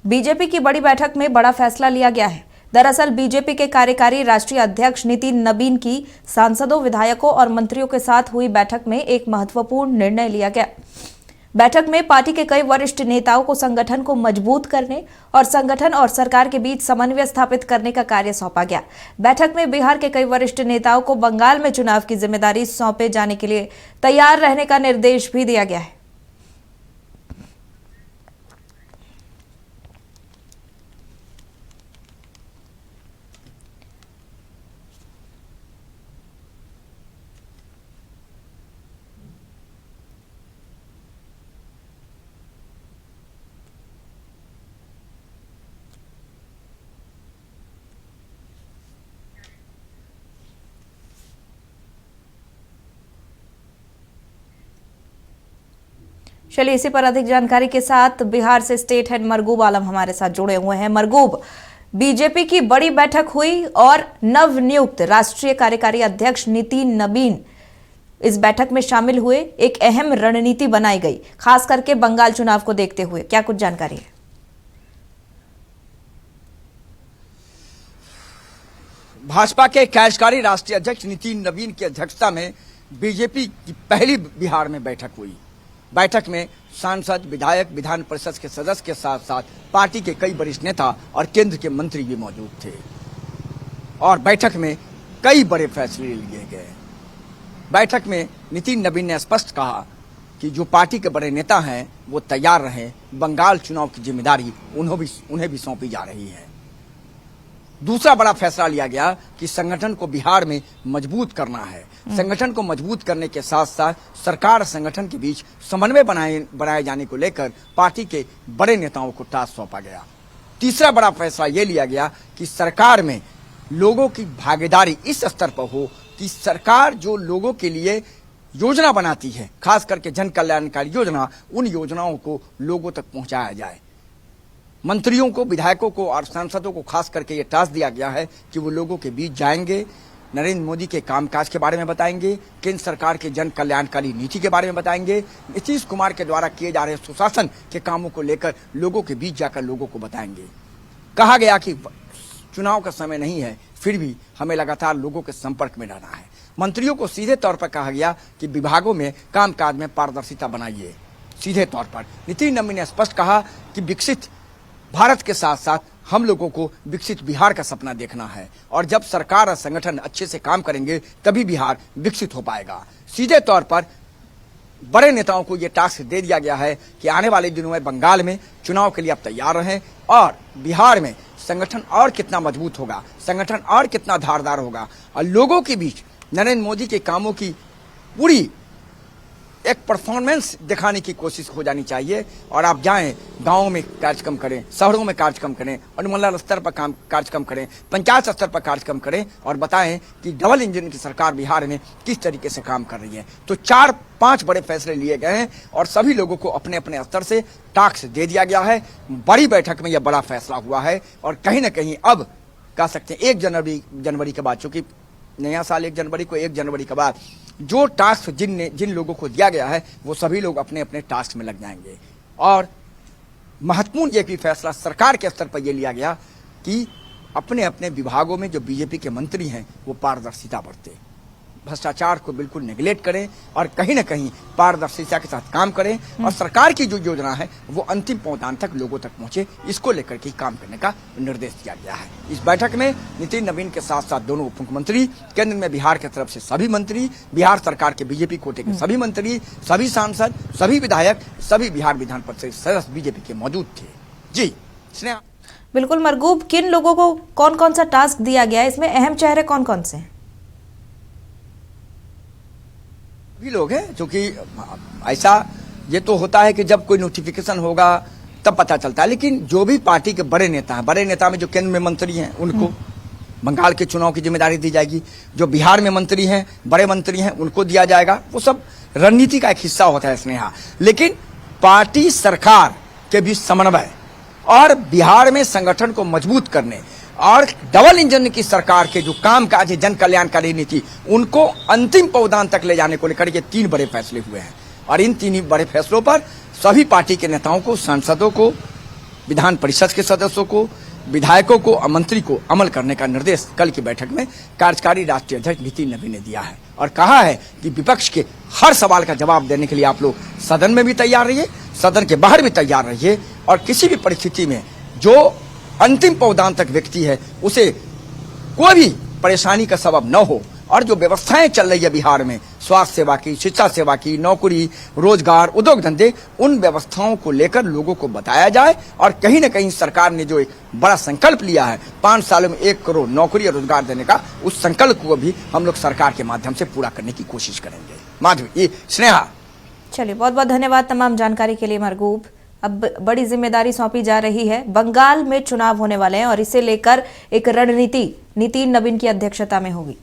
BJP की बड़ी बैठक में बड़ा फैसला लिया गया है। दरअसल बीजेपी के कार्यकारी राष्ट्रीय अध्यक्ष नितिन नबीन की सांसदों, विधायकों और मंत्रियों के साथ हुई बैठक में एक महत्वपूर्ण निर्णय लिया गया। बैठक में पार्टी के कई वरिष्ठ नेताओं को संगठन को मजबूत करने और संगठन और सरकार के बीच समन्वय स्थापित करने का कार्य सौंपा गया। बैठक में बिहार के कई वरिष्ठ नेताओं को बंगाल में चुनाव की जिम्मेदारी सौंपे जाने के लिए तैयार रहने का निर्देश भी दिया गया है। चलिए इसी पर अधिक जानकारी के साथ बिहार से स्टेट हेड मरगूब आलम हमारे साथ जुड़े हुए हैं। मरगूब, बीजेपी की बड़ी बैठक हुई और नवनियुक्त राष्ट्रीय कार्यकारी अध्यक्ष नितिन नबीन इस बैठक में शामिल हुए। एक अहम रणनीति बनाई गई, खास करके बंगाल चुनाव को देखते हुए, क्या कुछ जानकारी है? भाजपा के कार्यकारी राष्ट्रीय अध्यक्ष नितिन नबीन की अध्यक्षता में बीजेपी की पहली बिहार में बैठक हुई। बैठक में सांसद, विधायक, विधान परिषद के सदस्य के साथ साथ पार्टी के कई वरिष्ठ नेता और केंद्र के मंत्री भी मौजूद थे और बैठक में कई बड़े फैसले लिए गए। बैठक में नितिन नबीन ने स्पष्ट कहा कि जो पार्टी के बड़े नेता हैं वो तैयार रहें, बंगाल चुनाव की जिम्मेदारी उन्हें भी सौंपी जा रही है। दूसरा बड़ा फैसला लिया गया कि संगठन को बिहार में मजबूत करना है। संगठन को मजबूत करने के साथ साथ सरकार और संगठन के बीच समन्वय बनाए जाने को लेकर पार्टी के बड़े नेताओं को टास्क सौंपा गया। तीसरा बड़ा फैसला यह लिया गया कि सरकार में लोगों की भागीदारी इस स्तर पर हो कि सरकार जो लोगों के लिए योजना बनाती है, खास करके जन कल्याणकारी योजना, उन योजनाओं को लोगों तक पहुंचाया जाए। मंत्रियों को, विधायकों को और सांसदों को खास करके ये टास्क दिया गया है कि वो लोगों के बीच जाएंगे, नरेंद्र मोदी के कामकाज के बारे में बताएंगे, केंद्र सरकार के जन कल्याणकारी नीति के बारे में बताएंगे, नीतीश कुमार के द्वारा किए जा रहे सुशासन के कामों को लेकर लोगों के बीच जाकर लोगों को बताएंगे। कहा गया कि चुनाव का समय नहीं है, फिर भी हमें लगातार लोगों के संपर्क में रहना है। मंत्रियों को सीधे तौर पर कहा गया कि विभागों में कामकाज में पारदर्शिता बनाइए। सीधे तौर पर नितिन नबीन ने स्पष्ट कहा कि विकसित भारत के साथ साथ हम लोगों को विकसित बिहार का सपना देखना है और जब सरकार और संगठन अच्छे से काम करेंगे तभी बिहार विकसित हो पाएगा। सीधे तौर पर बड़े नेताओं को यह टास्क दे दिया गया है कि आने वाले दिनों में बंगाल में चुनाव के लिए आप तैयार रहें और बिहार में संगठन और कितना मजबूत होगा, संगठन और कितना धारदार होगा और लोगों के बीच नरेंद्र मोदी के कामों की पूरी एक परफॉर्मेंस दिखाने की कोशिश हो जानी चाहिए। और आप जाएं, गांवों में कार्यक्रम करें, शहरों में कार्यक्रम करें, अनुमंडल स्तर पर कार्यक्रम करें, पंचायत स्तर पर कार्यक्रम करें और बताएं कि डबल इंजन की सरकार बिहार में किस तरीके से काम कर रही है। तो 4-5 बड़े फैसले लिए गए हैं और सभी लोगों को अपने अपने स्तर से टास्क दे दिया गया है। बड़ी बैठक में यह बड़ा फैसला हुआ है और कहीं ना कहीं अब कह सकते हैं 1 जनवरी के बाद, चूंकि नया साल 1 जनवरी को, 1 जनवरी के बाद जो टास्क जिन लोगों को दिया गया है वो सभी लोग अपने अपने टास्क में लग जाएंगे। और महत्वपूर्ण ये भी फैसला सरकार के स्तर पर यह लिया गया कि अपने अपने विभागों में जो बीजेपी के मंत्री हैं वो पारदर्शिता बरतें, भ्रष्टाचार को बिल्कुल नेगलेक्ट करें और कहीं ना कहीं पारदर्शिता के साथ काम करें और सरकार की जो योजना है वो अंतिम पावदान तक लोगों तक पहुंचे, इसको लेकर के काम करने का निर्देश दिया गया है। इस बैठक में नितिन नबीन के साथ साथ दोनों उप मुख्यमंत्री, केंद्र में बिहार की तरफ से सभी मंत्री, बिहार सरकार के बीजेपी कोटे के सभी मंत्री, सभी सांसद, सभी विधायक, सभी बिहार विधान परिषद सदस्य बीजेपी के मौजूद थे। जी स्नेहा। बिल्कुल मरगूब, किन लोगों को कौन कौन सा टास्क दिया गया, इसमें अहम चेहरे कौन कौन से हैं? भी लोग हैं, क्योंकि ऐसा ये तो होता है कि जब कोई नोटिफिकेशन होगा तब पता चलता है, लेकिन जो भी पार्टी के बड़े नेता हैं, बड़े नेता में जो केंद्र में मंत्री हैं उनको बंगाल के चुनाव की जिम्मेदारी दी जाएगी, जो बिहार में मंत्री हैं, बड़े मंत्री हैं, उनको दिया जाएगा। वो सब रणनीति का एक हिस्सा होता है स्नेहा। लेकिन पार्टी सरकार के बीच समन्वय और बिहार में संगठन को मजबूत करने और डबल इंजन की सरकार के जो काम काज है, जन कल्याणकारी नीति, उनको अंतिम पावदान तक ले जाने को लेकर ये 3 बड़े फैसले हुए हैं। और इन 3 बड़े फैसलों पर सभी पार्टी के नेताओं को, सांसदों को, विधान परिषद के सदस्यों को, विधायकों को और मंत्री को अमल करने का निर्देश कल की बैठक में कार्यकारी राष्ट्रीय अध्यक्ष नितिन नवीन ने दिया है और कहा है कि विपक्ष के हर सवाल का जवाब देने के लिए आप लोग सदन में भी तैयार रहिए, सदन के बाहर भी तैयार रहिए और किसी भी परिस्थिति में जो अंतिम पौदान तक व्यक्ति है उसे कोई भी परेशानी का सबब न हो और जो व्यवस्थाएं चल रही है बिहार में, स्वास्थ्य सेवा की, शिक्षा सेवा की, नौकरी, रोजगार, उद्योग धंधे, उन व्यवस्थाओं को लेकर लोगों को बताया जाए और कहीं न कहीं सरकार ने जो एक बड़ा संकल्प लिया है 5 सालों में 1 करोड़ नौकरी और रोजगार देने का, उस संकल्प को भी हम लोग सरकार के माध्यम से पूरा करने की कोशिश करेंगे। माधवी, ये स्नेहा। चलिए, बहुत बहुत धन्यवाद तमाम जानकारी के लिए मरगूब। अब बड़ी जिम्मेदारी सौंपी जा रही है। बंगाल में चुनाव होने वाले हैं और इसे लेकर एक रणनीति नितिन नवीन की अध्यक्षता में होगी।